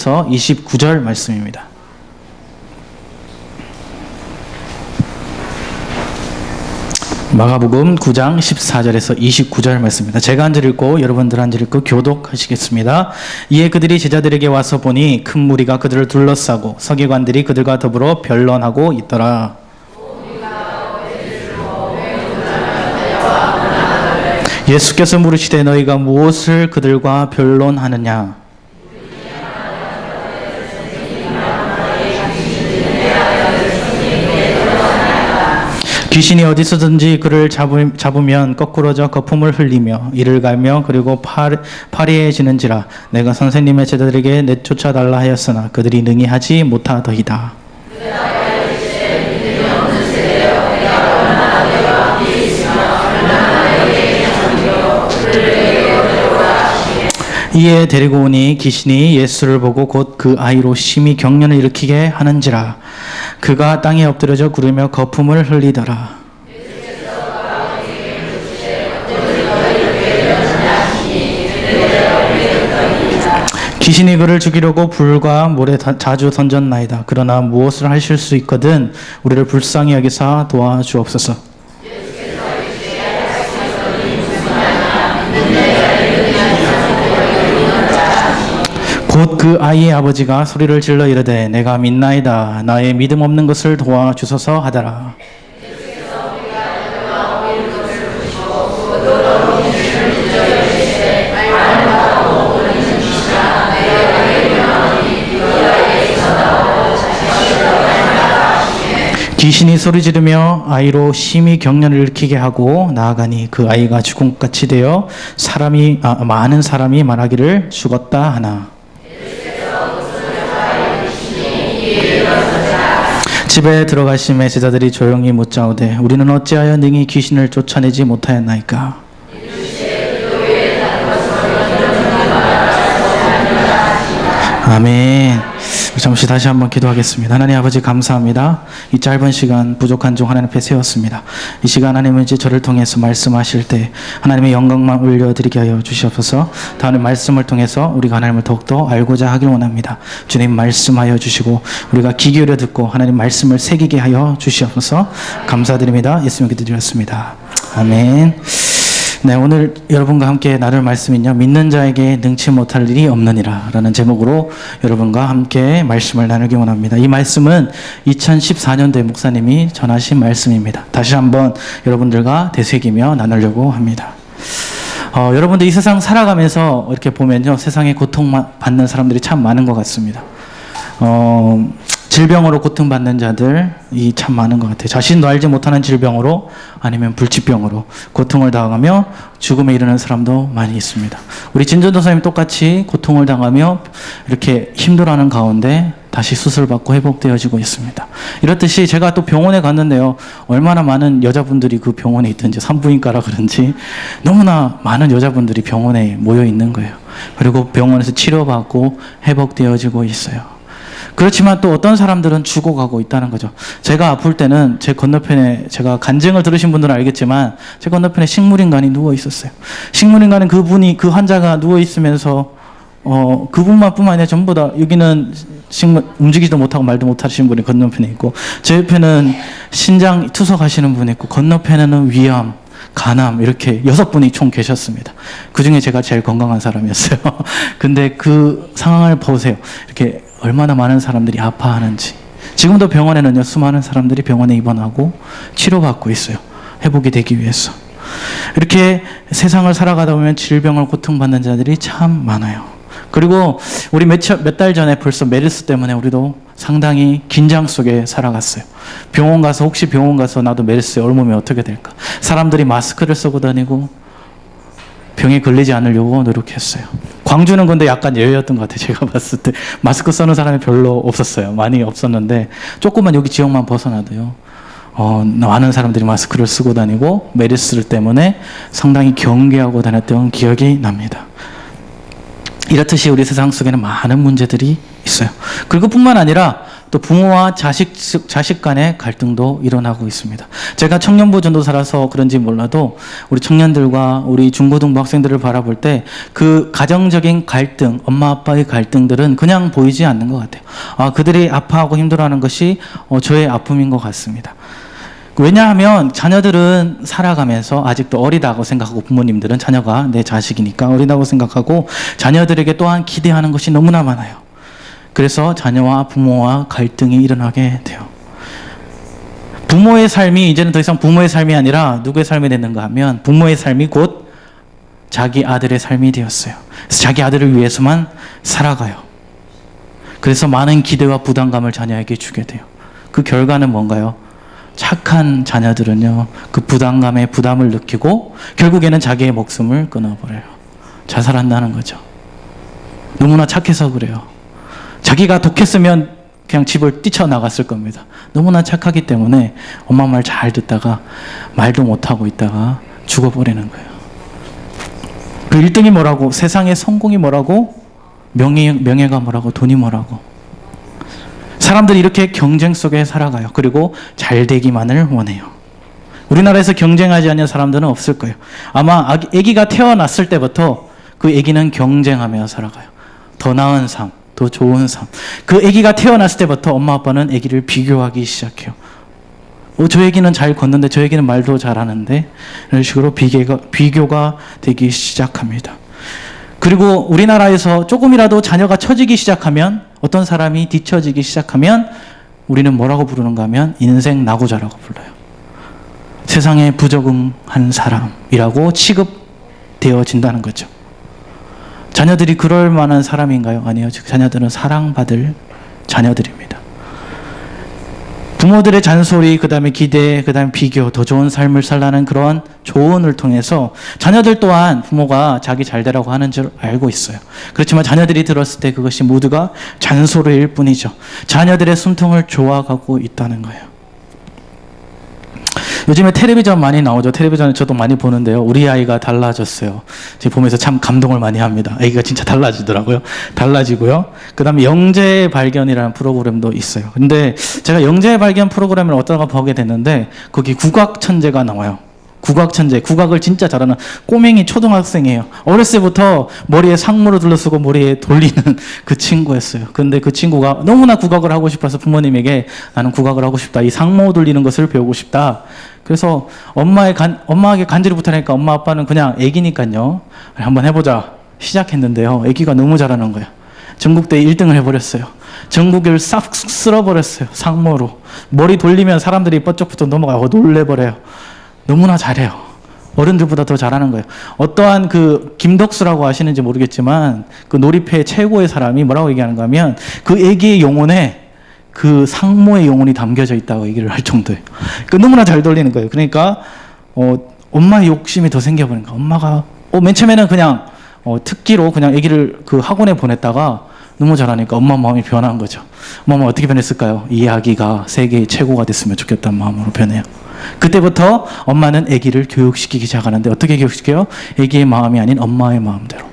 14절에서 29절 말씀입니다. 마가복음 9장 14절에서 29절 말씀입니다. 제가 한 절 읽고 여러분들 한 절 읽고 교독하시겠습니다. 이에 그들이 제자들에게 와서 보니 큰 무리가 그들을 둘러싸고 서기관들이 그들과 더불어 변론하고 있더라. 예수께서 물으시되 너희가 무엇을 그들과 변론하느냐? 귀신이 어디서든지 그를 잡으면 거꾸러져 거품을 흘리며 이를 갈며 그리고 파리해지는지라. 내가 선생님의 제자들에게 내쫓아달라 하였으나 그들이 능히 하지 못하더이다. 이에 데리고 오니 귀신이 예수를 보고 곧 그 아이로 심히 경련을 일으키게 하는지라. 그가 땅에 엎드려져 구르며 거품을 흘리더라. 귀신이 그를 죽이려고 불과 물에 자주 던졌나이다. 그러나 무엇을 하실 수 있거든 우리를 불쌍히 여기사 도와주옵소서. 곧 그 아이의 아버지가 소리를 질러 이르되 내가 믿나이다. 나의 믿음 없는 것을 도와주소서 하더라. 귀신이 소리 지르며 아이로 심히 경련을 일으키게 하고 나아가니 그 아이가 죽음같이 되어 많은 사람이 말하기를 죽었다 하나. 집에 들어가심에 제자들이 조용히 묻자오되 우리는 어찌하여 능히 귀신을 쫓아내지 못하였나이까? 아멘. 잠시 다시 한번 기도하겠습니다. 하나님 아버지 감사합니다. 이 짧은 시간 부족한 종 하나님 앞에 세웠습니다. 이 시간 하나님은 이제 저를 통해서 말씀하실 때 하나님의 영광만 올려드리게 하여 주시옵소서. 다음 말씀을 통해서 우리가 하나님을 더욱더 알고자 하길 원합니다. 주님 말씀하여 주시고 우리가 귀 기울여 듣고 하나님 말씀을 새기게 하여 주시옵소서. 감사드립니다. 예수님 기도드렸습니다. 아멘. 네, 오늘 여러분과 함께 나눌 말씀은요, 믿는 자에게 능치 못할 일이 없느니라 라는 제목으로 여러분과 함께 말씀을 나누기 원합니다. 이 말씀은 2014년도에 목사님이 전하신 말씀입니다. 다시 한번 여러분들과 되새기며 나누려고 합니다. 여러분들 이 세상 살아가면서 이렇게 보면요, 세상에 고통받는 사람들이 참 많은 것 같습니다. 질병으로 고통받는 자들이 참 많은 것 같아요. 자신도 알지 못하는 질병으로 아니면 불치병으로 고통을 당하며 죽음에 이르는 사람도 많이 있습니다. 우리 진전도사님 똑같이 고통을 당하며 이렇게 힘들어하는 가운데 다시 수술받고 회복되어지고 있습니다. 이렇듯이 제가 또 병원에 갔는데요, 얼마나 많은 여자분들이 그 병원에 있든지 산부인과라 그런지 너무나 많은 여자분들이 병원에 모여 있는 거예요. 그리고 병원에서 치료받고 회복되어지고 있어요. 그렇지만 또 어떤 사람들은 죽어가고 있다는 거죠. 제가 아플 때는 제 건너편에, 제가 간증을 들으신 분들은 알겠지만 제 건너편에 식물인간이 누워 있었어요. 식물인간은 그 환자가 누워 있으면서 그분만 뿐만 아니라 전부 다, 여기는 움직이지도 못하고 말도 못하시는 분이 건너편에 있고, 제 옆에는 신장 투석하시는 분이 있고, 건너편에는 위암, 간암, 이렇게 6분이 총 계셨습니다. 그 중에 제가 제일 건강한 사람이었어요. 근데 그 상황을 보세요. 이렇게 얼마나 많은 사람들이 아파하는지. 지금도 병원에는요, 수많은 사람들이 병원에 입원하고 치료받고 있어요. 회복이 되기 위해서. 이렇게 세상을 살아가다 보면 질병을 고통받는 자들이 참 많아요. 그리고 우리 몇 달 전에 벌써 메르스 때문에 우리도 상당히 긴장 속에 살아갔어요. 혹시 병원 가서 나도 메르스에 옮으면 어떻게 될까? 사람들이 마스크를 쓰고 다니고 병에 걸리지 않으려고 노력했어요. 광주는 근데 약간 예외였던 것 같아요. 제가 봤을 때 마스크 쓰는 사람이 별로 없었어요. 많이 없었는데 조금만 여기 지역만 벗어나도요, 많은 사람들이 마스크를 쓰고 다니고 메르스 때문에 상당히 경계하고 다녔던 기억이 납니다. 이렇듯이 우리 세상 속에는 많은 문제들이 있어요. 그리고 뿐만 아니라 또 부모와 자식 간의 갈등도 일어나고 있습니다. 제가 청년부 전도사라서 그런지 몰라도 우리 청년들과 우리 중고등부 학생들을 바라볼 때 그 가정적인 갈등, 엄마 아빠의 갈등들은 그냥 보이지 않는 것 같아요. 그들이 아파하고 힘들어하는 것이 저의 아픔인 것 같습니다. 왜냐하면 자녀들은 살아가면서 아직도 어리다고 생각하고, 부모님들은 자녀가 내 자식이니까 어리다고 생각하고 자녀들에게 또한 기대하는 것이 너무나 많아요. 그래서 자녀와 부모와 갈등이 일어나게 돼요. 부모의 삶이 이제는 더 이상 부모의 삶이 아니라 누구의 삶이 됐는가 하면 부모의 삶이 곧 자기 아들의 삶이 되었어요. 그래서 자기 아들을 위해서만 살아가요. 그래서 많은 기대와 부담감을 자녀에게 주게 돼요. 그 결과는 뭔가요? 착한 자녀들은요, 그 부담감에 부담을 느끼고 결국에는 자기의 목숨을 끊어버려요. 자살한다는 거죠. 너무나 착해서 그래요. 자기가 독했으면 그냥 집을 뛰쳐나갔을 겁니다. 너무나 착하기 때문에 엄마 말 잘 듣다가 말도 못하고 있다가 죽어버리는 거예요. 그 1등이 뭐라고? 세상의 성공이 뭐라고? 명예가 뭐라고? 돈이 뭐라고? 사람들이 이렇게 경쟁 속에 살아가요. 그리고 잘 되기만을 원해요. 우리나라에서 경쟁하지 않는 사람들은 없을 거예요. 아마 아기가 태어났을 때부터 그 아기는 경쟁하며 살아가요. 더 나은 삶, 더 좋은 삶. 그 아기가 태어났을 때부터 엄마 아빠는 아기를 비교하기 시작해요. 저 아기는 잘 걷는데 저 아기는 말도 잘하는데, 이런 식으로 비교가 되기 시작합니다. 그리고 우리나라에서 조금이라도 자녀가 처지기 시작하면, 어떤 사람이 뒤처지기 시작하면 우리는 뭐라고 부르는가 하면 인생 낙오자라고 불러요. 세상에 부적응한 사람이라고 취급되어진다는 거죠. 자녀들이 그럴 만한 사람인가요? 아니요. 자녀들은 사랑받을 자녀들입니다. 부모들의 잔소리, 그 다음에 기대, 그 다음에 비교, 더 좋은 삶을 살라는 그런 조언을 통해서 자녀들 또한 부모가 자기 잘 되라고 하는 줄 알고 있어요. 그렇지만 자녀들이 들었을 때 그것이 모두가 잔소리일 뿐이죠. 자녀들의 숨통을 조아가고 있다는 거예요. 요즘에 텔레비전 많이 나오죠. 텔레비전을 저도 많이 보는데요. 우리 아이가 달라졌어요. 제가 보면서 참 감동을 많이 합니다. 아이가 진짜 달라지더라고요. 달라지고요. 그 다음에 영재 발견이라는 프로그램도 있어요. 근데 제가 영재 발견 프로그램을 어쩌다가 보게 됐는데 거기 국악 천재가 나와요. 국악 천재, 국악을 진짜 잘하는 꼬맹이 초등학생이에요. 어렸을 때부터 머리에 상무를 둘러쓰고 머리에 돌리는 그 친구였어요. 근데 그 친구가 너무나 국악을 하고 싶어서 부모님에게 나는 국악을 하고 싶다. 이 상무 돌리는 것을 배우고 싶다. 그래서 엄마에게 간절히 부탁하니까 엄마 아빠는 그냥 애기니까요. 한번 해보자. 시작했는데요. 애기가 너무 잘하는 거예요. 전국대회 1등을 해버렸어요. 전국을 싹 쓸어버렸어요. 상무로. 머리 돌리면 사람들이 뻗쩍뻗쩍 넘어가고 놀래버려요. 너무나 잘해요. 어른들보다 더 잘하는 거예요. 어떠한 그 김덕수라고 아시는지 모르겠지만 그 놀이패 최고의 사람이 뭐라고 얘기하는가 하면 그 애기의 영혼에 그 상모의 영혼이 담겨져 있다고 얘기를 할 정도예요. 너무나 잘 돌리는 거예요. 그러니까 엄마의 욕심이 더 생겨버린 거예요. 엄마가 맨 처음에는 그냥 특기로 그냥 애기를 그 학원에 보냈다가 너무 잘하니까 엄마 마음이 변한 거죠. 엄마 어떻게 변했을까요? 이 아기가 세계의 최고가 됐으면 좋겠다는 마음으로 변해요. 그때부터 엄마는 아기를 교육시키기 시작하는데 어떻게 교육시켜요? 아기의 마음이 아닌 엄마의 마음대로.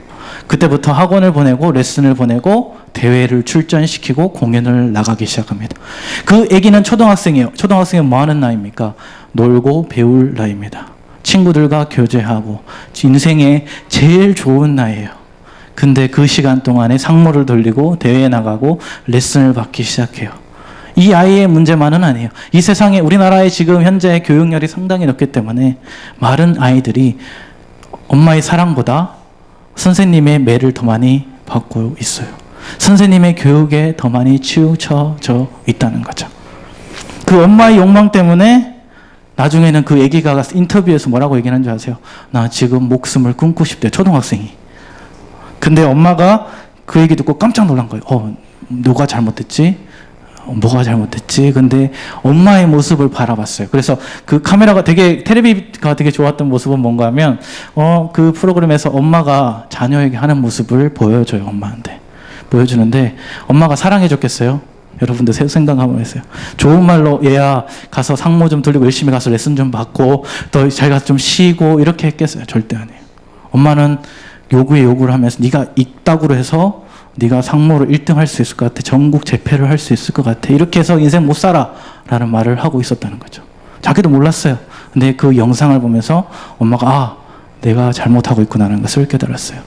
그때부터 학원을 보내고 레슨을 보내고 대회를 출전시키고 공연을 나가기 시작합니다. 그 아기는 초등학생이에요. 초등학생은 뭐 하는 나이입니까? 놀고 배울 나이입니다. 친구들과 교제하고 인생의 제일 좋은 나이예요. 근데 그 시간 동안에 상모를 돌리고 대회에 나가고 레슨을 받기 시작해요. 이 아이의 문제만은 아니에요. 이 세상에 우리나라의 지금 현재 교육열이 상당히 높기 때문에 많은 아이들이 엄마의 사랑보다 선생님의 매를 더 많이 받고 있어요. 선생님의 교육에 더 많이 치우쳐져 있다는 거죠. 그 엄마의 욕망 때문에 나중에는 그 아기가 인터뷰에서 뭐라고 얘기하는 줄 아세요? 나 지금 목숨을 끊고 싶대. 초등학생이. 근데 엄마가 그 얘기 듣고 깜짝 놀란 거예요. 누가 잘못됐지? 뭐가 잘못됐지? 근데 엄마의 모습을 바라봤어요. 그래서 그 카메라가 텔레비가 되게 좋았던 모습은 뭔가 하면, 그 프로그램에서 엄마가 자녀에게 하는 모습을 보여줘요, 엄마한테. 보여주는데, 엄마가 사랑해줬겠어요? 여러분들 생각 한번 해보세요. 좋은 말로, 얘야, 가서 상모 좀 돌리고 열심히 가서 레슨 좀 받고, 더 잘 가서 좀 쉬고, 이렇게 했겠어요? 절대 아니에요. 엄마는 요구에 요구를 하면서, 네가 이따구로 해서 네가 상모로 1등 할 수 있을 것 같아. 전국 재패를 할 수 있을 것 같아. 이렇게 해서 인생 못 살아 라는 말을 하고 있었다는 거죠. 자기도 몰랐어요. 근데 그 영상을 보면서 엄마가 내가 잘못하고 있구나라는 것을 깨달았어요.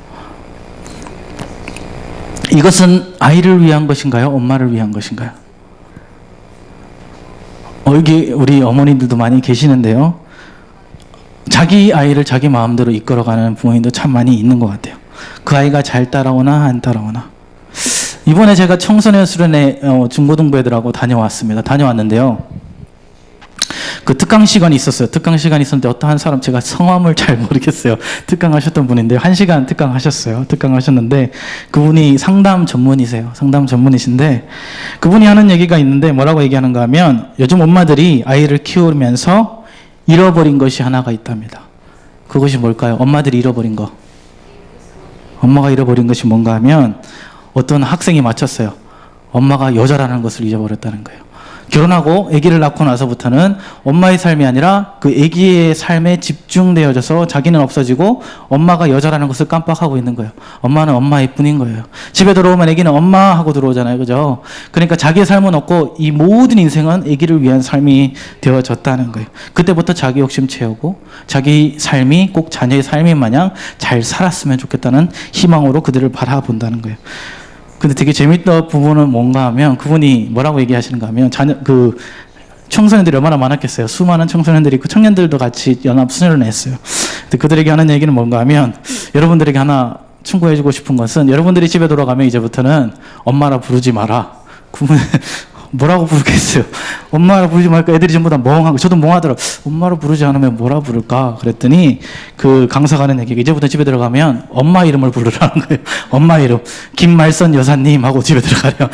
이것은 아이를 위한 것인가요? 엄마를 위한 것인가요? 여기 우리 어머니들도 많이 계시는데요. 자기 아이를 자기 마음대로 이끌어가는 부모님도 참 많이 있는 것 같아요. 그 아이가 잘 따라오나 안 따라오나. 이번에 제가 청소년 수련회 중고등부 애들하고 다녀왔는데요. 그 특강 시간이 있었어요. 특강 시간이 있었는데 어떠한 사람, 제가 성함을 잘 모르겠어요. 특강하셨던 분인데 1시간 특강하셨어요. 특강하셨는데 그분이 상담 전문이세요. 상담 전문이신데 그분이 하는 얘기가 있는데 뭐라고 얘기하는가 하면 요즘 엄마들이 아이를 키우면서 잃어버린 것이 하나가 있답니다. 그것이 뭘까요? 엄마들이 잃어버린 거. 엄마가 잃어버린 것이 뭔가 하면 어떤 학생이 맞췄어요. 엄마가 여자라는 것을 잊어버렸다는 거예요. 결혼하고 아기를 낳고 나서부터는 엄마의 삶이 아니라 그 아기의 삶에 집중되어져서 자기는 없어지고 엄마가 여자라는 것을 깜빡하고 있는 거예요. 엄마는 엄마일 뿐인 거예요. 집에 들어오면 아기는 엄마 하고 들어오잖아요. 그죠? 그러니까 자기의 삶은 없고 이 모든 인생은 아기를 위한 삶이 되어졌다는 거예요. 그때부터 자기 욕심 채우고 자기 삶이 꼭 자녀의 삶인 마냥 잘 살았으면 좋겠다는 희망으로 그들을 바라본다는 거예요. 근데 되게 재밌던 부분은 뭔가 하면 그분이 뭐라고 얘기하시는가 하면 청소년들이 얼마나 많았겠어요. 수많은 청소년들이 있고 청년들도 같이 연합수련을 했어요. 근데 그들에게 하는 얘기는 뭔가 하면 여러분들에게 하나 충고해주고 싶은 것은 여러분들이 집에 돌아가면 이제부터는 엄마라 부르지 마라. 그분 뭐라고 부르겠어요. 엄마라 부르지 말까 애들이 전부 다 멍하고 저도 멍하더라고요. 엄마로 부르지 않으면 뭐라 부를까 그랬더니 그 강사가 하는 얘기가 이제부터 집에 들어가면 엄마 이름을 부르라는 거예요. 엄마 이름. 김말선 여사님 하고 집에 들어가요.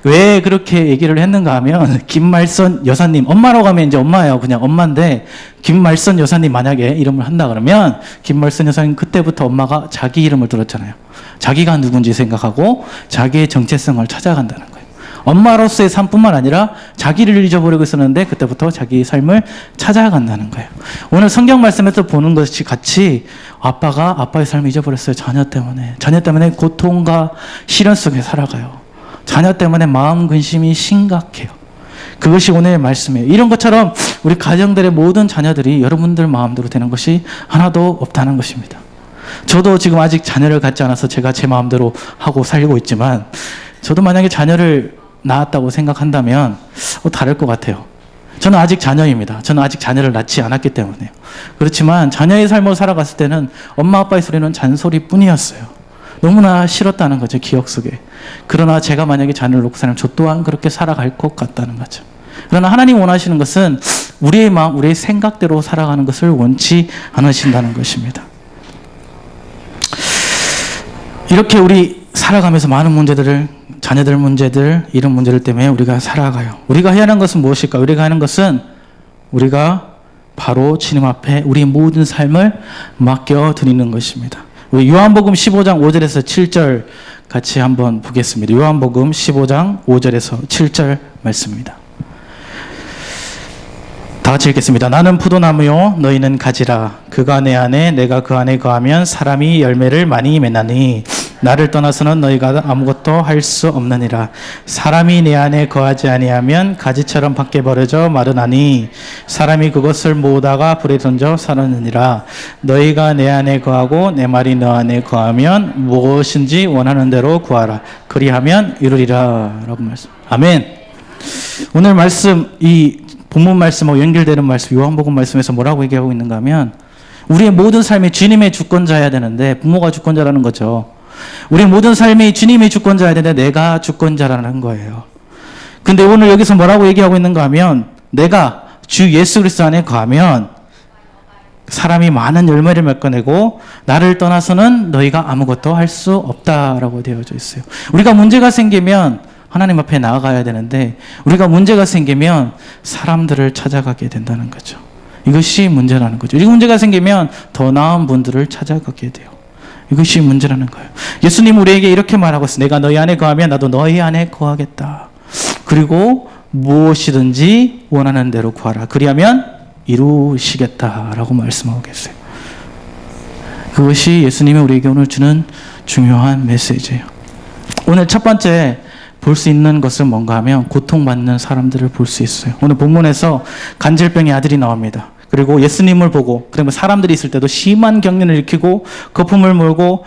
왜 그렇게 얘기를 했는가 하면 김말선 여사님, 엄마라고 하면 이제 엄마예요. 그냥 엄마인데 김말선 여사님 만약에 이름을 한다 그러면 김말선 여사님 그때부터 엄마가 자기 이름을 들었잖아요. 자기가 누군지 생각하고 자기의 정체성을 찾아간다는 거예요. 엄마로서의 삶뿐만 아니라 자기를 잊어버리고 있었는데 그때부터 자기의 삶을 찾아간다는 거예요. 오늘 성경 말씀에서 보는 것이 같이 아빠가 아빠의 삶을 잊어버렸어요. 자녀 때문에 고통과 시련 속에 살아가요. 자녀 때문에 마음 근심이 심각해요. 그것이 오늘의 말씀이에요. 이런 것처럼 우리 가정들의 모든 자녀들이 여러분들 마음대로 되는 것이 하나도 없다는 것입니다. 저도 지금 아직 자녀를 갖지 않아서 제가 제 마음대로 하고 살고 있지만 저도 만약에 자녀를 낳았다고 생각한다면 다를 것 같아요. 저는 아직 자녀입니다. 저는 아직 자녀를 낳지 않았기 때문에요. 그렇지만 자녀의 삶을 살아갔을 때는 엄마 아빠의 소리는 잔소리뿐이었어요. 너무나 싫었다는 거죠. 기억 속에. 그러나 제가 만약에 자녀를 놓고 살면 저 또한 그렇게 살아갈 것 같다는 거죠. 그러나 하나님 원하시는 것은 우리의 마음, 우리의 생각대로 살아가는 것을 원치 않으신다는 것입니다. 이렇게 우리 살아가면서 많은 문제들을, 자녀들 문제들, 이런 문제들 때문에 우리가 살아가요. 우리가 해야 하는 것은 무엇일까? 우리가 하는 것은 우리가 바로 주님 앞에 우리 모든 삶을 맡겨드리는 것입니다. 우리 요한복음 15장 5절에서 7절 같이 한번 보겠습니다. 요한복음 15장 5절에서 7절 말씀입니다. 다 같이 읽겠습니다. 나는 포도나무요 너희는 가지라. 그가 내 안에 내가 그 안에 거하면 사람이 열매를 많이 맺나니 나를 떠나서는 너희가 아무것도 할 수 없느니라. 사람이 내 안에 거하지 아니하면 가지처럼 밖에 버려져 마르나니 사람이 그것을 모으다가 불에 던져 사르느니라. 너희가 내 안에 거하고 내 말이 너 안에 거하면 무엇인지 원하는 대로 구하라. 그리하면 이루리라. 라고 말씀. 아멘. 오늘 말씀, 이 본문 말씀하고 연결되는 말씀, 요한복음 말씀에서 뭐라고 얘기하고 있는가 하면 우리의 모든 삶이 주님의 주권자여야 되는데 부모가 주권자라는 거죠. 우리 모든 삶이 주님의 주권자여야 되는데 내가 주권자라는 거예요. 근데 오늘 여기서 뭐라고 얘기하고 있는가 하면 내가 주 예수 그리스도 안에 거하면 사람이 많은 열매를 맺어내고 나를 떠나서는 너희가 아무것도 할 수 없다라고 되어져 있어요. 우리가 문제가 생기면 하나님 앞에 나아가야 되는데 우리가 문제가 생기면 사람들을 찾아가게 된다는 거죠. 이것이 문제라는 거죠. 이 문제가 생기면 더 나은 분들을 찾아가게 돼요. 이것이 문제라는 거예요. 예수님 우리에게 이렇게 말하고 있어요. 내가 너희 안에 거하면 나도 너희 안에 거하겠다. 그리고 무엇이든지 원하는 대로 구하라. 그리하면 이루시겠다라고 말씀하고 계세요. 그것이 예수님이 우리에게 오늘 주는 중요한 메시지예요. 오늘 첫 번째 볼 수 있는 것은 뭔가 하면 고통받는 사람들을 볼 수 있어요. 오늘 본문에서 간질병의 아들이 나옵니다. 그리고 예수님을 보고, 그리고 사람들이 있을 때도 심한 경련을 일으키고 거품을 몰고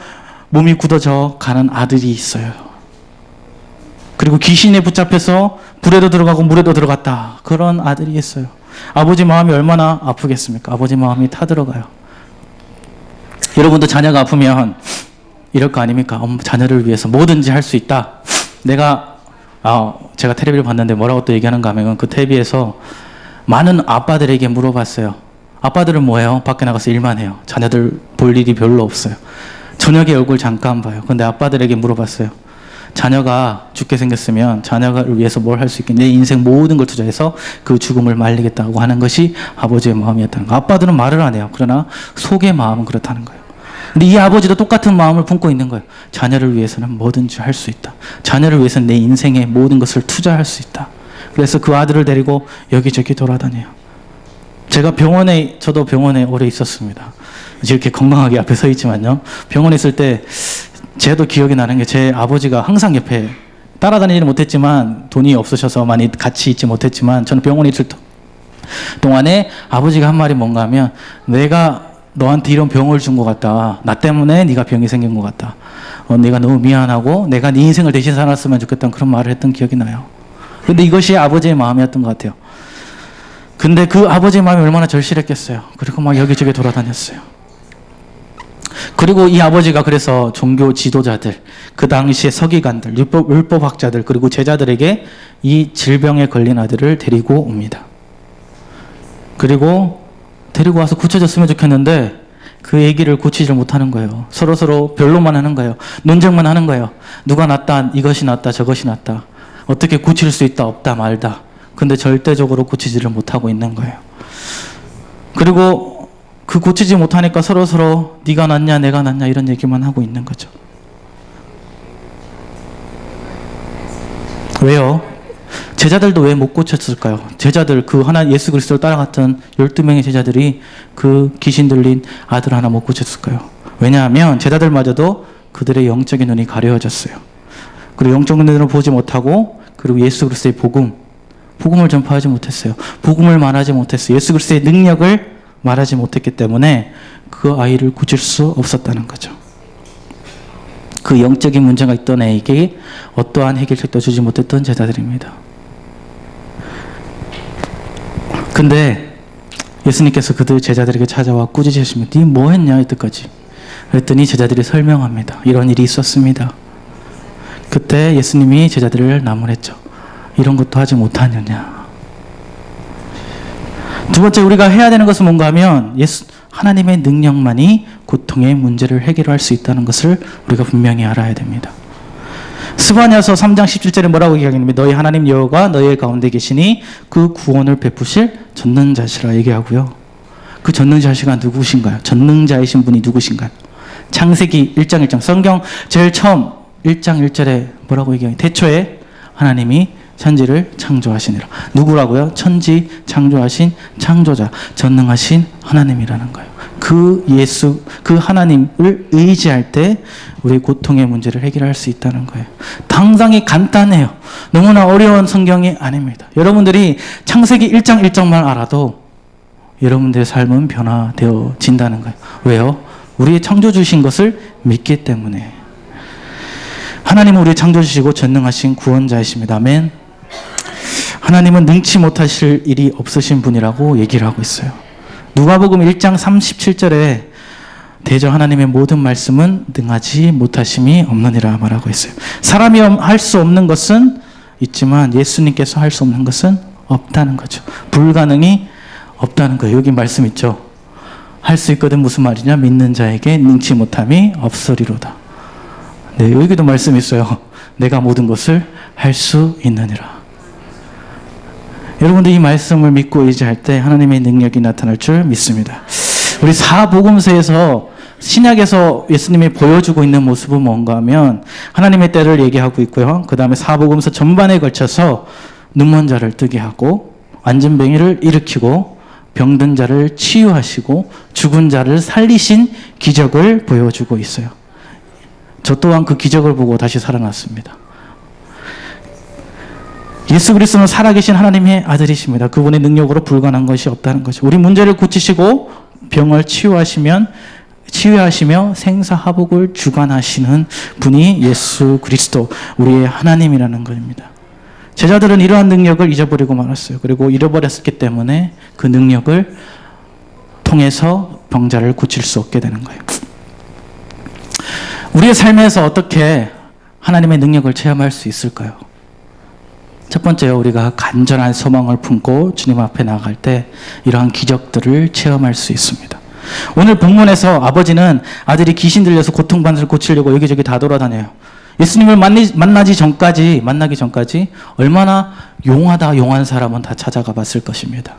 몸이 굳어져 가는 아들이 있어요. 그리고 귀신에 붙잡혀서 불에도 들어가고 물에도 들어갔다. 그런 아들이 있어요. 아버지 마음이 얼마나 아프겠습니까? 아버지 마음이 타들어가요. 여러분도 자녀가 아프면 이럴 거 아닙니까? 자녀를 위해서 뭐든지 할 수 있다. 제가 텔레비를 봤는데 뭐라고 또 얘기하는가 하면 그 텔레비에서 많은 아빠들에게 물어봤어요. 아빠들은 뭐해요? 밖에 나가서 일만 해요. 자녀들 볼 일이 별로 없어요. 저녁에 얼굴 잠깐 봐요. 근데 아빠들에게 물어봤어요. 자녀가 죽게 생겼으면 자녀를 위해서 뭘 할 수 있겠냐? 내 인생 모든 걸 투자해서 그 죽음을 말리겠다고 하는 것이 아버지의 마음이었다는 거예요. 아빠들은 말을 안 해요. 그러나 속의 마음은 그렇다는 거예요. 근데 이 아버지도 똑같은 마음을 품고 있는 거예요. 자녀를 위해서는 뭐든지 할 수 있다. 자녀를 위해서는 내 인생의 모든 것을 투자할 수 있다. 그래서 그 아들을 데리고 여기저기 돌아다녀요. 저도 병원에 오래 있었습니다. 이렇게 건강하게 앞에 서 있지만요. 병원에 있을 때 제도 기억이 나는 게 제 아버지가 항상 옆에 따라다니지는 못했지만 돈이 없으셔서 많이 같이 있지 못했지만 저는 병원에 있을 동안에 아버지가 한 말이 뭔가 하면 내가 너한테 이런 병을 준 것 같다. 나 때문에 네가 병이 생긴 것 같다. 내가 너무 미안하고 내가 네 인생을 대신 살았으면 좋겠다는 그런 말을 했던 기억이 나요. 근데 이것이 아버지의 마음이었던 것 같아요. 근데 그 아버지의 마음이 얼마나 절실했겠어요. 그리고 막 여기저기 돌아다녔어요. 그리고 이 아버지가 그래서 종교 지도자들, 그 당시의 서기관들, 율법학자들, 그리고 제자들에게 이 질병에 걸린 아들을 데리고 옵니다. 그리고 데리고 와서 고쳐졌으면 좋겠는데 그 얘기를 고치질 못하는 거예요. 서로 변론만 하는 거예요. 논쟁만 하는 거예요. 누가 낫다, 이것이 낫다, 저것이 낫다. 어떻게 고칠 수 있다, 없다, 말다. 근데 절대적으로 고치지를 못하고 있는 거예요. 그리고 그 고치지 못하니까 서로 네가 낫냐, 내가 낫냐 이런 얘기만 하고 있는 거죠. 왜요? 제자들도 왜 못 고쳤을까요? 제자들 예수 그리스도를 따라갔던 12명의 제자들이 그 귀신 들린 아들 하나 못 고쳤을까요? 왜냐하면 제자들마저도 그들의 영적인 눈이 가려워졌어요. 그리고 영적인 눈으로 보지 못하고 그리고 예수 그리스도의 복음을 전파하지 못했어요. 복음을 말하지 못했어요. 예수 그리스도의 능력을 말하지 못했기 때문에 그 아이를 고칠 수 없었다는 거죠. 그 영적인 문제가 있던 애에게 어떠한 해결책도 주지 못했던 제자들입니다. 근데 예수님께서 그들 제자들에게 찾아와 꾸짖으시면 네 뭐 했냐 이때까지. 그랬더니 제자들이 설명합니다. 이런 일이 있었습니다. 그때 예수님이 제자들을 나무랬죠. 이런 것도 하지 못하느냐. 두 번째 우리가 해야 되는 것은 뭔가 하면 하나님의 능력만이 고통의 문제를 해결할 수 있다는 것을 우리가 분명히 알아야 됩니다. 스바냐서 3장 17절에 뭐라고 얘기하냐면 너희 하나님 여호와가 너희 가운데 계시니 그 구원을 베푸실 전능자시라 얘기하고요. 그 전능자시가 누구신가요? 전능자이신 분이 누구신가요? 창세기 1장 1장 성경 제일 처음 1장 1절에 뭐라고 얘기하냐면 태초에 하나님이 천지를 창조하시니라. 누구라고요? 천지 창조하신 창조자, 전능하신 하나님이라는 거예요. 그 하나님을 의지할 때 우리 고통의 문제를 해결할 수 있다는 거예요. 당장이 간단해요. 너무나 어려운 성경이 아닙니다. 여러분들이 창세기 1장 1장만 알아도 여러분들의 삶은 변화되어진다는 거예요. 왜요? 우리의 창조주신 것을 믿기 때문에. 하나님은 우리의 창조주시고 전능하신 구원자이십니다. 아멘. 하나님은 능치 못하실 일이 없으신 분이라고 얘기를 하고 있어요. 누가복음 1장 37절에 대저 하나님의 모든 말씀은 능하지 못하심이 없느니라 말하고 있어요. 사람이 할 수 없는 것은 있지만 예수님께서 할 수 없는 것은 없다는 거죠. 불가능이 없다는 거예요. 여기 말씀 있죠. 할 수 있거든 무슨 말이냐? 믿는 자에게 능치 못함이 없으리로다. 네, 여기도 말씀 있어요. 내가 모든 것을 할 수 있느니라. 여러분들 이 말씀을 믿고 의지할 때 하나님의 능력이 나타날 줄 믿습니다. 우리 사복음서에서 신약에서 예수님이 보여주고 있는 모습은 뭔가 하면 하나님의 때를 얘기하고 있고요. 그 다음에 사복음서 전반에 걸쳐서 눈먼 자를 뜨게 하고 안진뱅이를 일으키고 병든 자를 치유하시고 죽은 자를 살리신 기적을 보여주고 있어요. 저 또한 그 기적을 보고 다시 살아났습니다. 예수 그리스도는 살아계신 하나님의 아들이십니다. 그분의 능력으로 불가능한 것이 없다는 것이죠. 우리 문제를 고치시고 병을 치유하시며 생사화복을 주관하시는 분이 예수 그리스도, 우리의 하나님이라는 것입니다. 제자들은 이러한 능력을 잊어버리고 말았어요. 그리고 잃어버렸기 때문에 그 능력을 통해서 병자를 고칠 수 없게 되는 거예요. 우리의 삶에서 어떻게 하나님의 능력을 체험할 수 있을까요? 첫 번째요, 우리가 간절한 소망을 품고 주님 앞에 나아갈 때 이러한 기적들을 체험할 수 있습니다. 오늘 본문에서 아버지는 아들이 귀신 들려서 고통받는 것을 고치려고 여기저기 다 돌아다녀요. 예수님을 만나기 전까지 얼마나 용한 사람은 다 찾아가 봤을 것입니다.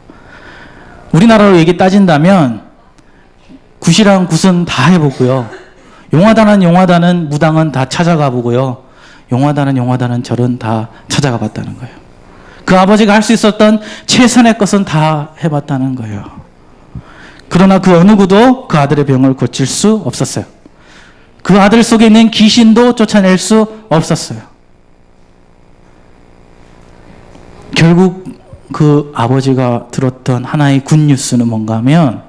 우리나라로 얘기 따진다면 굿이랑 굿은 다 해보고요. 용하다는 무당은 다 찾아가 보고요. 용하다는 절은 다 찾아가 봤다는 거예요. 그 아버지가 할 수 있었던 최선의 것은 다 해봤다는 거예요. 그러나 그 어느 누구도 그 아들의 병을 고칠 수 없었어요. 그 아들 속에 있는 귀신도 쫓아낼 수 없었어요. 결국 그 아버지가 들었던 하나의 굿뉴스는 뭔가 하면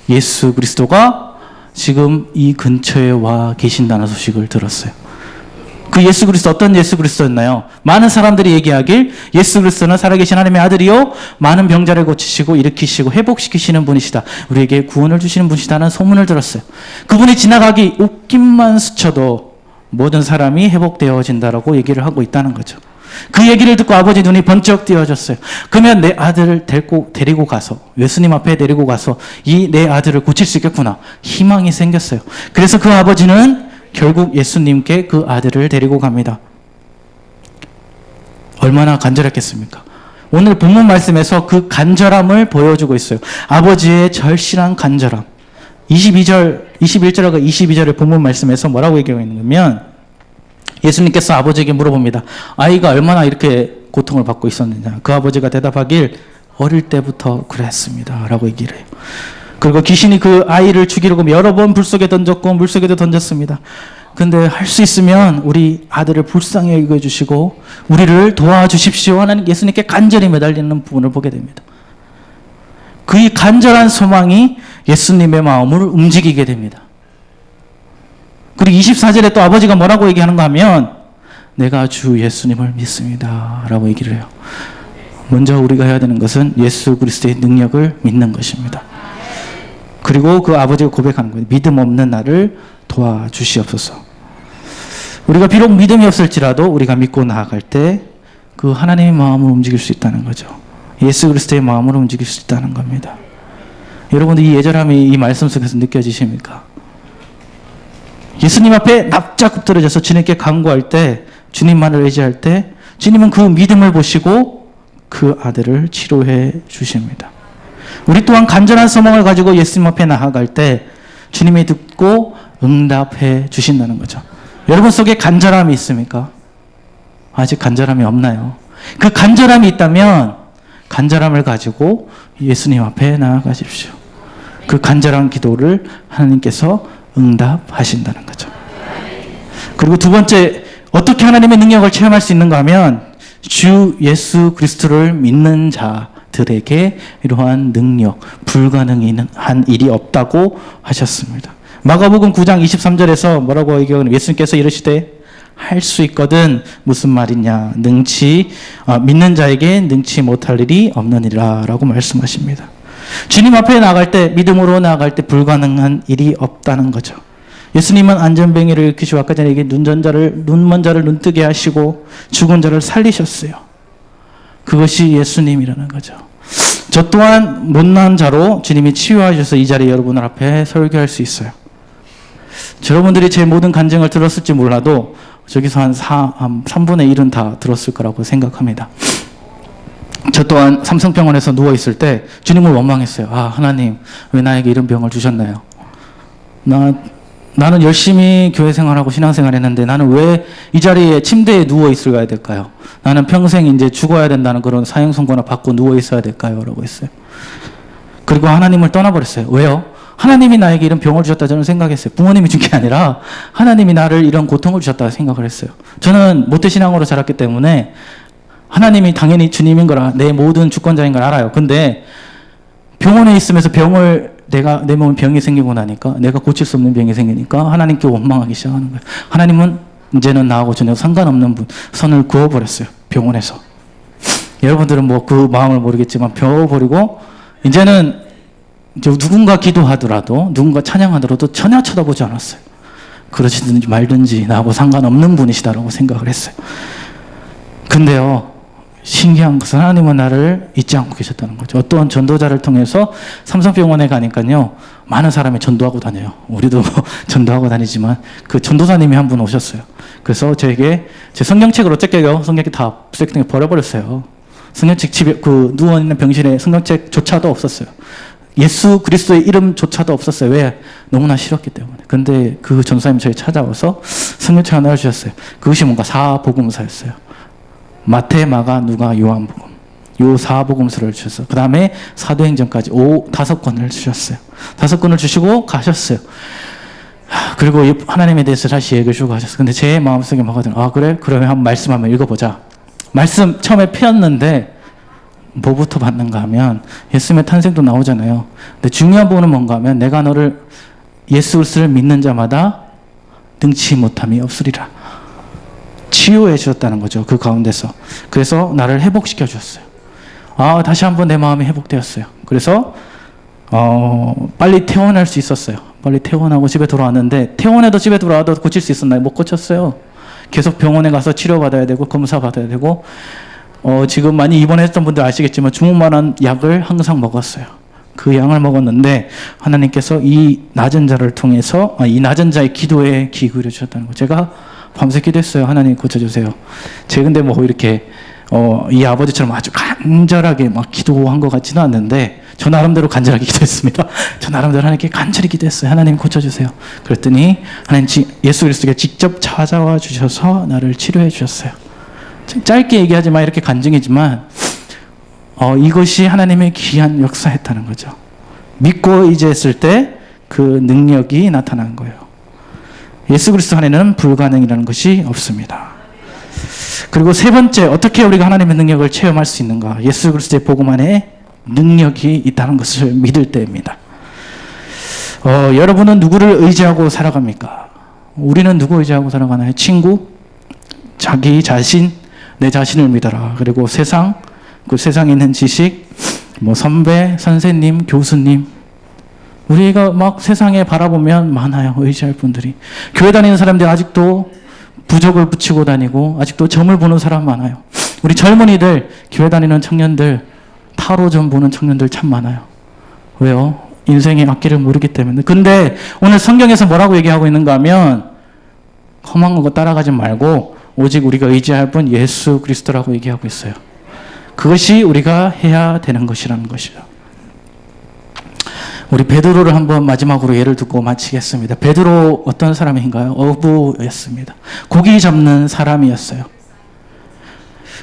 예수 그리스도가 지금 이 근처에 와 계신다는 소식을 들었어요. 그 예수 그리스도 어떤 예수 그리스도였나요? 많은 사람들이 얘기하길 예수 그리스도는 살아계신 하나님의 아들이요 많은 병자를 고치시고 일으키시고 회복시키시는 분이시다. 우리에게 구원을 주시는 분이시다는 소문을 들었어요. 그분이 지나가기 옷깃만 스쳐도 모든 사람이 회복되어진다라고 얘기를 하고 있다는 거죠. 그 얘기를 듣고 아버지 눈이 번쩍 띄어졌어요. 그러면 내 아들을 데리고 가서 예수님 앞에 데리고 가서 이 내 아들을 고칠 수 있겠구나. 희망이 생겼어요. 그래서 그 아버지는 결국 예수님께 그 아들을 데리고 갑니다. 얼마나 간절했겠습니까? 오늘 본문 말씀에서 그 간절함을 보여주고 있어요. 아버지의 절실한 간절함. 21절하고 22절의 본문 말씀에서 뭐라고 얘기하고 있냐면 예수님께서 아버지에게 물어봅니다. 아이가 얼마나 이렇게 고통을 받고 있었느냐. 그 아버지가 대답하길 어릴 때부터 그랬습니다. 라고 얘기를 해요. 그리고 귀신이 그 아이를 죽이려고 여러 번 불속에 던졌고 물속에도 던졌습니다. 근데 할 수 있으면 우리 아들을 불쌍히 여겨주시고 우리를 도와주십시오 하는 예수님께 간절히 매달리는 부분을 보게 됩니다. 그의 간절한 소망이 예수님의 마음을 움직이게 됩니다. 그리고 24절에 또 아버지가 뭐라고 얘기하는가 하면 내가 주 예수님을 믿습니다 라고 얘기를 해요. 먼저 우리가 해야 되는 것은 예수 그리스도의 능력을 믿는 것입니다. 그리고 그 아버지가 고백하는 거예요. 믿음 없는 나를 도와주시옵소서. 우리가 비록 믿음이 없을지라도 우리가 믿고 나아갈 때 그 하나님의 마음을 움직일 수 있다는 거죠. 예수 그리스도의 마음을 움직일 수 있다는 겁니다. 여러분들 이 애절함이 이 말씀 속에서 느껴지십니까? 예수님 앞에 납작 엎드려져서 주님께 간구할 때, 주님만을 의지할 때 주님은 그 믿음을 보시고 그 아들을 치료해 주십니다. 우리 또한 간절한 소망을 가지고 예수님 앞에 나아갈 때 주님이 듣고 응답해 주신다는 거죠. 여러분 속에 간절함이 있습니까? 아직 간절함이 없나요? 그 간절함이 있다면 간절함을 가지고 예수님 앞에 나아가십시오. 그 간절한 기도를 하나님께서 응답하신다는 거죠. 그리고 두 번째, 어떻게 하나님의 능력을 체험할 수 있는가 하면 주 예수 그리스도를 믿는 자들에게 이러한 능력, 불가능한 일이 없다고 하셨습니다. 마가복음 9장 23절에서 뭐라고 얘기하면 예수님께서 이르시되 할 수 있거든 무슨 말이냐 믿는 자에게 능치 못할 일이 없느니라 라고 말씀하십니다. 주님 앞에 나갈 때, 믿음으로 나갈 때 불가능한 일이 없다는 거죠. 예수님은 안전뱅이를 일으키시고 아까 전에 눈먼 자를 눈뜨게 하시고 죽은 자를 살리셨어요. 그것이 예수님이라는 거죠. 저 또한 못난 자로 주님이 치유하셔서 이 자리에 여러분들 앞에 설교할 수 있어요. 여러분들이 제 모든 간증을 들었을지 몰라도 저기서 한 3분의 1은 다 들었을 거라고 생각합니다. 저 또한 삼성병원에서 누워있을 때 주님을 원망했어요. 아, 하나님, 왜 나에게 이런 병을 주셨나요? 나는 열심히 교회 생활하고 신앙생활 했는데 나는 왜 이 자리에 침대에 누워있어야 될까요? 나는 평생 이제 죽어야 된다는 그런 사형 선고나 받고 누워있어야 될까요? 라고 했어요. 그리고 하나님을 떠나버렸어요. 왜요? 하나님이 나에게 이런 병을 주셨다 저는 생각했어요. 부모님이 준 게 아니라 하나님이 나를 이런 고통을 주셨다 생각을 했어요. 저는 모태신앙으로 자랐기 때문에 하나님이 당연히 주님인 거라 내 모든 주권자인 걸 알아요. 근데 병원에 있으면서 내 몸에 병이 생기고 나니까 내가 고칠 수 없는 병이 생기니까 하나님께 원망하기 시작하는 거예요. 하나님은 이제는 나하고 전혀 상관없는 분 선을 그어버렸어요. 병원에서. 여러분들은 뭐 그 마음을 모르겠지만 배워버리고 이제는 누군가 기도하더라도 누군가 찬양하더라도 전혀 쳐다보지 않았어요. 그러시든지 말든지 나하고 상관없는 분이시다라고 생각을 했어요. 근데요, 신기한 것은 하나님은 나를 잊지 않고 계셨다는 거죠. 어떤 전도자를 통해서 삼성병원에 가니까요, 많은 사람이 전도하고 다녀요. 우리도 뭐 전도하고 다니지만 그 전도사님이 한 분 오셨어요. 그래서 저에게 제 성경책을 어쨌게요, 성경책 다 쓰레기통에 버려버렸어요. 성경책 집에 누워있는 병실에 성경책조차도 없었어요. 예수 그리스도의 이름조차도 없었어요. 왜? 너무나 싫었기 때문에. 근데 그 전사님이 저희 찾아와서 성경책 하나를 주셨어요. 그것이 뭔가 사복음서였어요. 마태, 마가, 누가, 요한복음. 요 사복음서를 주셔서 그 다음에 사도행전까지 5권을 주셨어요. 5권을 주시고 가셨어요. 그리고 하나님에 대해서 다시 얘기를 주고 가셨어요. 근데 제 마음속에 뭐가 아 그래? 그러면 한번 말씀 한번 읽어보자. 말씀 처음에 펴었는데 뭐부터 받는가 하면 예수님의 탄생도 나오잖아요. 근데 중요한 부분은 뭔가 하면 내가 너를 예수 그리스도를 믿는 자마다 능치 못함이 없으리라. 치유해 주셨다는 거죠. 그 가운데서. 그래서 나를 회복시켜 주셨어요. 다시 한번 내 마음이 회복되었어요. 그래서 빨리 퇴원할 수 있었어요. 빨리 퇴원하고 집에 돌아왔는데 퇴원해도 집에 돌아와도 고칠 수 있었나요? 못 고쳤어요. 계속 병원에 가서 치료받아야 되고 검사 받아야 되고 지금 많이 입원했던 분들 아시겠지만 주문만한 약을 항상 먹었어요. 그 양을 먹었는데 하나님께서 이 낮은 자를 통해서 이 낮은 자의 기도에 귀 기울여 주셨다는 거. 제가 밤새 기도했어요. 하나님 고쳐주세요. 제가 근데 뭐 이렇게 이 아버지처럼 아주 간절하게 막 기도한 것 같지는 않는데 저 나름대로 간절하게 기도했습니다. 저 나름대로 하나님께 간절히 기도했어요. 하나님 고쳐주세요. 그랬더니 하나님 예수 그리스도가 직접 찾아와 주셔서 나를 치료해 주셨어요. 짧게 얘기하지만 이렇게 간증이지만 이것이 하나님의 귀한 역사였다는 거죠. 믿고 의지했을 때 그 능력이 나타난 거예요. 예수 그리스도 안에는 불가능이라는 것이 없습니다. 그리고 세 번째, 어떻게 우리가 하나님의 능력을 체험할 수 있는가? 예수 그리스도의 복음 안에 능력이 있다는 것을 믿을 때입니다. 여러분은 누구를 의지하고 살아갑니까? 우리는 누구 의지하고 살아가나요? 친구? 자기 자신? 내 자신을 믿어라. 그리고 세상? 그 세상에 있는 지식? 뭐 선배, 선생님, 교수님? 우리가 막 세상에 바라보면 많아요. 의지할 분들이. 교회 다니는 사람들이 아직도 부적을 붙이고 다니고 아직도 점을 보는 사람 많아요. 우리 젊은이들, 교회 다니는 청년들, 타로점 보는 청년들 참 많아요. 왜요? 인생의 앞길을 모르기 때문에. 근데 오늘 성경에서 뭐라고 얘기하고 있는가 하면 험한 거 따라가지 말고 오직 우리가 의지할 분 예수 그리스도라고 얘기하고 있어요. 그것이 우리가 해야 되는 것이라는 것이죠. 우리 베드로를 한번 마지막으로 예를 듣고 마치겠습니다. 베드로 어떤 사람인가요? 어부였습니다. 고기 잡는 사람이었어요.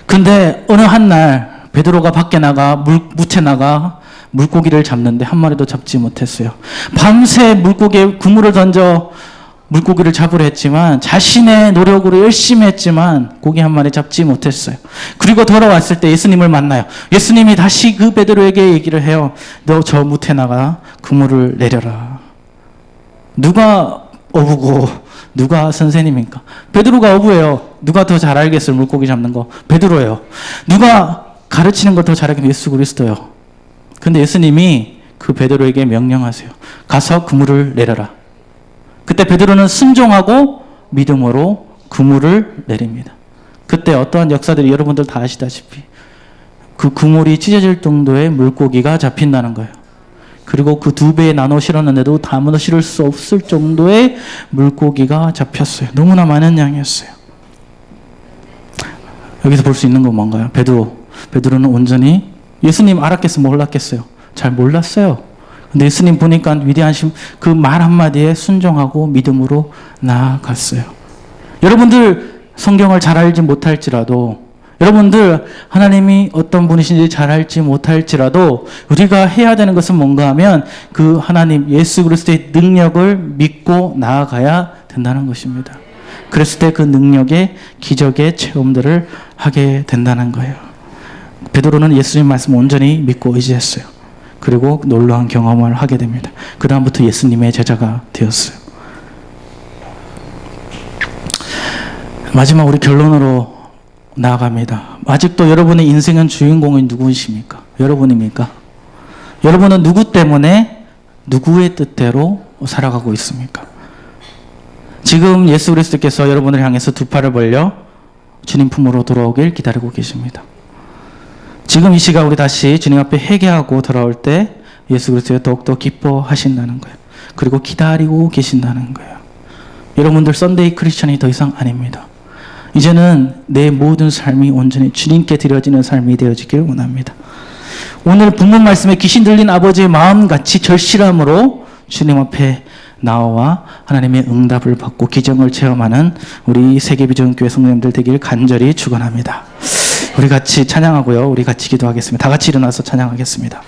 근데 어느 한 날 베드로가 밖에 나가 무채 나가 물고기를 잡는데 한 마리도 잡지 못했어요. 밤새 물고기에 그물을 던져 물고기를 잡으려 했지만 자신의 노력으로 열심히 했지만 고기 한 마리 잡지 못했어요. 그리고 돌아왔을 때 예수님을 만나요. 예수님이 다시 그 베드로에게 얘기를 해요. 너 저 무태 나가 그물을 내려라. 누가 어부고 누가 선생님입니까? 베드로가 어부예요. 누가 더 잘 알겠어요? 물고기 잡는 거? 베드로예요. 누가 가르치는 걸 더 잘 알겠어요? 예수 그리스도예요. 근데 예수님이 그 베드로에게 명령하세요. 가서 그물을 내려라. 그때 베드로는 순종하고 믿음으로 그물을 내립니다. 그때 어떠한 역사들이 여러분들 다 아시다시피 그 그물이 찢어질 정도의 물고기가 잡힌다는 거예요. 그리고 그 2배에 나눠 실었는데도 다 나눠 실을 수 없을 정도의 물고기가 잡혔어요. 너무나 많은 양이었어요. 여기서 볼 수 있는 건 뭔가요? 베드로는 온전히 예수님 알았겠어요? 몰랐겠어요? 잘 몰랐어요. 근데 예수님 보니까 위대하신 그 말 한마디에 순종하고 믿음으로 나아갔어요. 여러분들 성경을 잘 알지 못할지라도 여러분들 하나님이 어떤 분이신지 잘 알지 못할지라도 우리가 해야 되는 것은 뭔가 하면 그 하나님 예수 그리스도의 능력을 믿고 나아가야 된다는 것입니다. 그랬을 때 그 능력의 기적의 체험들을 하게 된다는 거예요. 베드로는 예수님 말씀 온전히 믿고 의지했어요. 그리고 놀라운 경험을 하게 됩니다. 그 다음부터 예수님의 제자가 되었어요. 마지막 우리 결론으로 나아갑니다. 아직도 여러분의 인생은 주인공이 누구이십니까? 여러분입니까? 여러분은 누구 때문에 누구의 뜻대로 살아가고 있습니까? 지금 예수 그리스도께서 여러분을 향해서 두 팔을 벌려 주님 품으로 돌아오길 기다리고 계십니다. 지금 이 시간 우리 다시 주님 앞에 회개하고 돌아올 때 예수 그리스도가 더욱더 기뻐하신다는 거예요. 그리고 기다리고 계신다는 거예요. 여러분들 썬데이 크리스천이 더 이상 아닙니다. 이제는 내 모든 삶이 온전히 주님께 드려지는 삶이 되어지길 원합니다. 오늘 본문 말씀에 귀신 들린 아버지의 마음같이 절실함으로 주님 앞에 나와 하나님의 응답을 받고 기적을 체험하는 우리 세계비전교회 성도님들 되길 간절히 축원합니다. 우리 같이 찬양하고요. 우리 같이 기도하겠습니다. 다 같이 일어나서 찬양하겠습니다.